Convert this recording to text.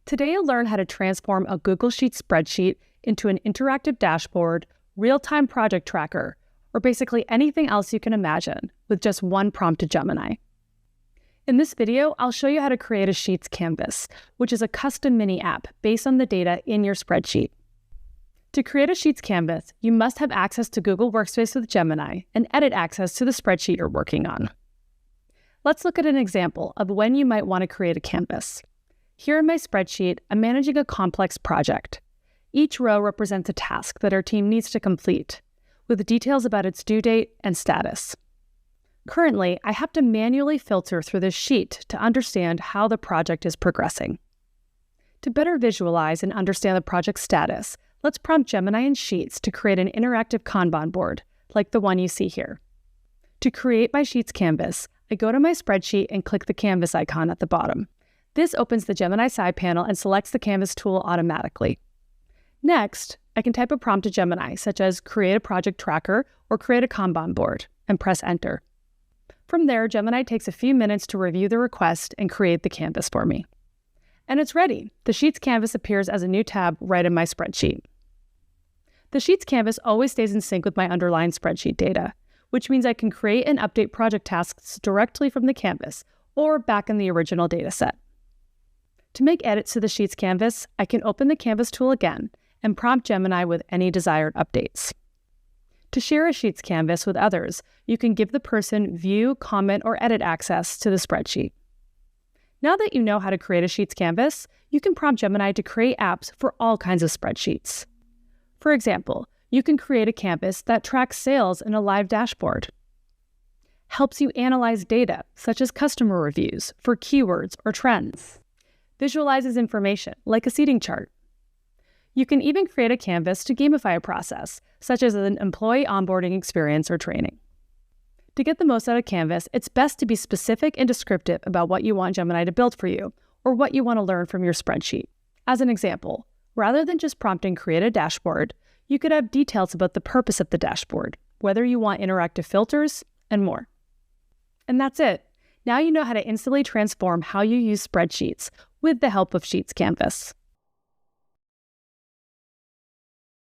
Today you'll learn how to transform a Google Sheets spreadsheet into an interactive dashboard, real-time project tracker, or basically anything else you can imagine with just one prompt to Gemini. In this video, I'll show you how to create a Sheets canvas, which is a custom mini app based on the data in your spreadsheet. To create a Sheets canvas, you must have access to Google Workspace with Gemini and edit access to the spreadsheet you're working on. Let's look at an example of when you might want to create a canvas. Here in my spreadsheet, I'm managing a complex project. Each row represents a task that our team needs to complete, with details about its due date and status. Currently, I have to manually filter through this sheet to understand how the project is progressing. To better visualize and understand the project's status, let's prompt Gemini in Sheets to create an interactive Kanban board, like the one you see here. To create my Sheets canvas, I go to my spreadsheet and click the canvas icon at the bottom. This opens the Gemini side panel and selects the canvas tool automatically. Next, I can type a prompt to Gemini, such as create a project tracker or create a Kanban board, and press enter. From there, Gemini takes a few minutes to review the request and create the canvas for me. And it's ready. The Sheets canvas appears as a new tab right in my spreadsheet. The Sheets canvas always stays in sync with my underlying spreadsheet data, which means I can create and update project tasks directly from the canvas or back in the original dataset. To make edits to the Sheets canvas, I can open the canvas tool again and prompt Gemini with any desired updates. To share a Sheets canvas with others, you can give the person view, comment, or edit access to the spreadsheet. Now that you know how to create a Sheets canvas, you can prompt Gemini to create apps for all kinds of spreadsheets. For example, you can create a canvas that tracks sales in a live dashboard, helps you analyze data, such as customer reviews, for keywords or trends, visualizes information, like a seating chart. You can even create a canvas to gamify a process, such as an employee onboarding experience or training. To get the most out of Canvas, it's best to be specific and descriptive about what you want Gemini to build for you, or what you want to learn from your spreadsheet. As an example, rather than just prompting create a dashboard, you could have details about the purpose of the dashboard, whether you want interactive filters, and more. And that's it. Now you know how to instantly transform how you use spreadsheets with the help of Sheets Canvas.